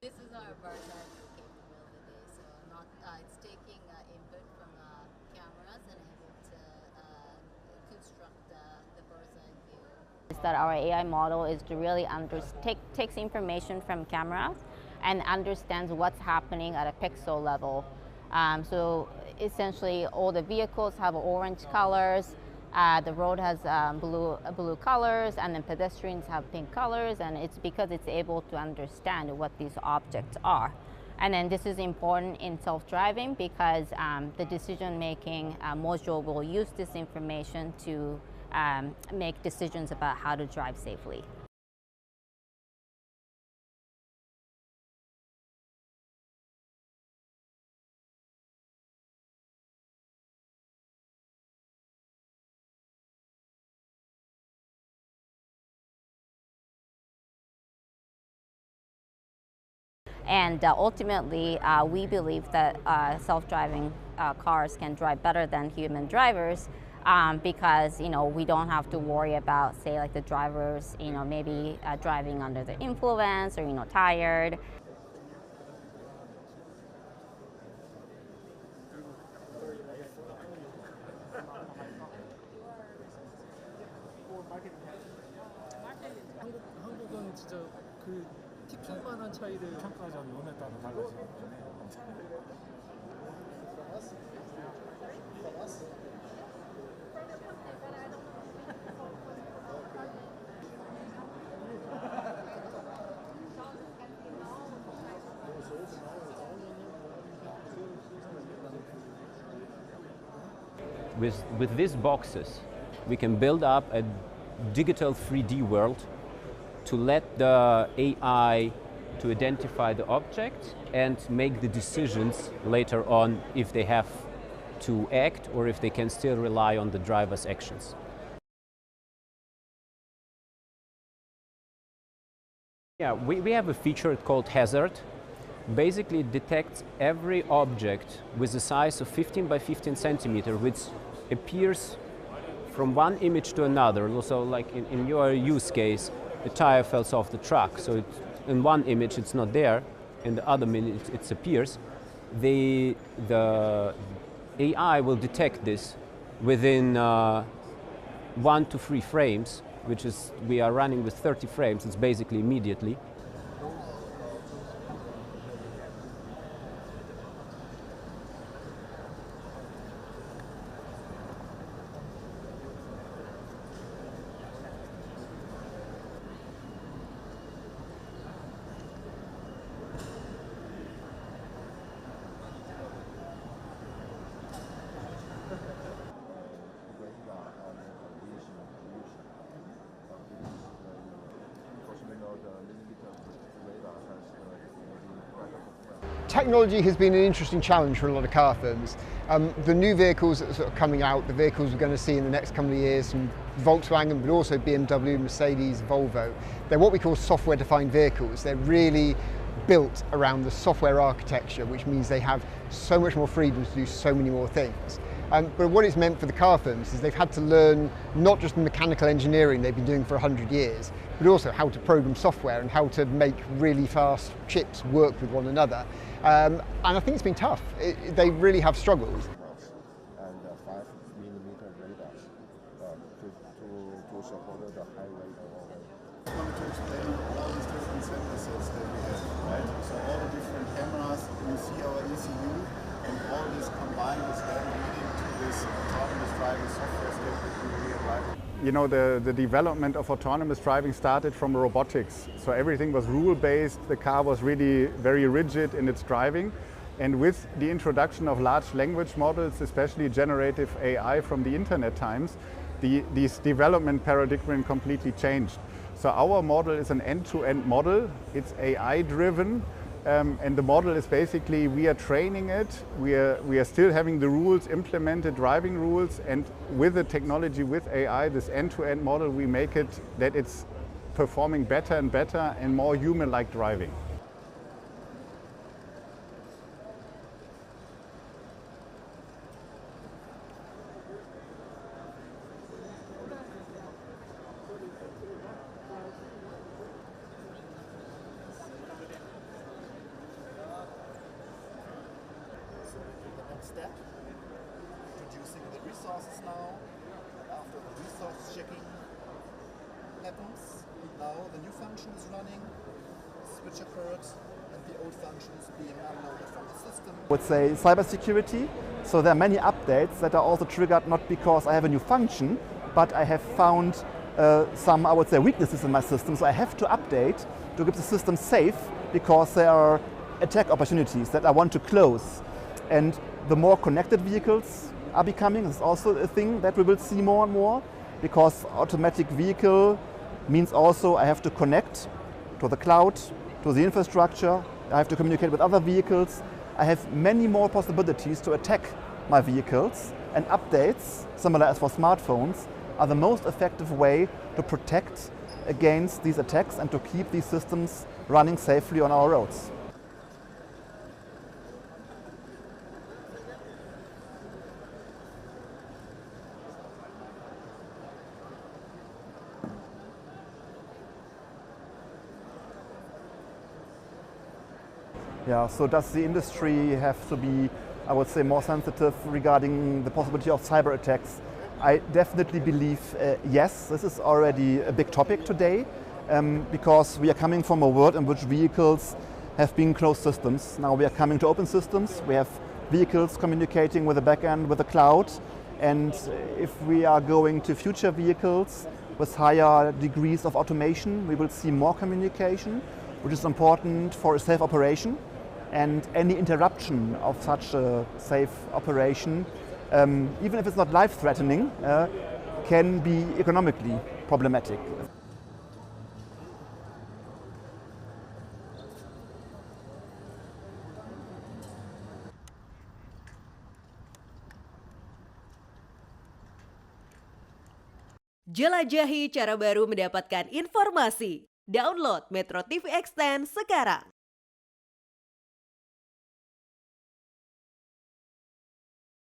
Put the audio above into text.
This is our bird's eye view capability. So not it's taking input from cameras and able to construct the bird's eye view. Is that our AI model is to really takes information from cameras and understands what's happening at a pixel level. So essentially, all the vehicles have orange colors. The road has blue colors, and then pedestrians have pink colors, and it's because it's able to understand what these objects are. And then this is important in self-driving because the decision-making module will use this information to make decisions about how to drive safely. And ultimately, we believe that self-driving cars can drive better than human drivers because we don't have to worry about, say, like the drivers, maybe driving under the influence or tired. 한국은 진짜 그 티켓만한 차이를 평가전 논에 따라 달라지기 때문에 With these boxes, we can build up a digital 3D world to let the AI to identify the object and make the decisions later on if they have to act or if they can still rely on the driver's actions. Yeah, we have a feature called Hazard. Basically, it detects every object with a size of 15 by 15 centimeter, which appears from one image to another. Also, like in your use case, the tire falls off the truck. So in one image it's not there, in the other minute it appears. The AI will detect this within 1 to 3 frames, which is, we are running with 30 frames, it's basically immediately. Technology has been an interesting challenge for a lot of car firms. The new vehicles that are sort of coming out, the vehicles we're going to see in the next couple of years from Volkswagen, but also BMW, Mercedes, Volvo, they're what we call software-defined vehicles. They're really built around the software architecture, which means they have so much more freedom to do so many more things. But what it's meant for the car firms is they've had to learn not just the mechanical engineering they've been doing for 100 years, but also how to program software and how to make really fast chips work with one another. And I think it's been tough. They really have struggled. And 5mm radars to support the high rate of oil. I wanted to explain all these different sensor sets that we have, right? So all the different cameras, you see our ECU, and all this combined is then leading to this autonomous driving software stack that we really arrived. You know, the development of autonomous driving started from robotics. So everything was rule-based, the car was really very rigid in its driving. And with the introduction of large language models, especially generative AI from the internet times, these development paradigm completely changed. So our model is an end-to-end model. It's AI-driven. And the model is basically, we are training it, we are still having the rules implemented, driving rules, and with the technology, with AI, this end-to-end model, we make it that it's performing better and better and more human-like driving. step, introducing the resources now. After the resource checking happens, now the new function is running, switch occurred, and the old function is being unloaded from the system. I would say cybersecurity. So there are many updates that are also triggered not because I have a new function, but I have found some, I would say, weaknesses in my system. So I have to update to keep the system safe because there are attack opportunities that I want to close. And the more connected vehicles are becoming is also a thing that we will see more and more, because automatic vehicle means also I have to connect to the cloud, to the infrastructure, I have to communicate with other vehicles. I have many more possibilities to attack my vehicles, and updates, similar as for smartphones, are the most effective way to protect against these attacks and to keep these systems running safely on our roads. Yeah, so does the industry have to be, I would say, more sensitive regarding the possibility of cyber attacks? I definitely believe yes, this is already a big topic today, because we are coming from a world in which vehicles have been closed systems. Now we are coming to open systems. We have vehicles communicating with the backend, with the cloud, and if we are going to future vehicles with higher degrees of automation, we will see more communication, which is important for a safe operation. And any interruption of such a safe operation, even if it's not life-threatening, can be economically problematic. Jelajahi cara baru mendapatkan informasi. Download MetroTV Extend sekarang.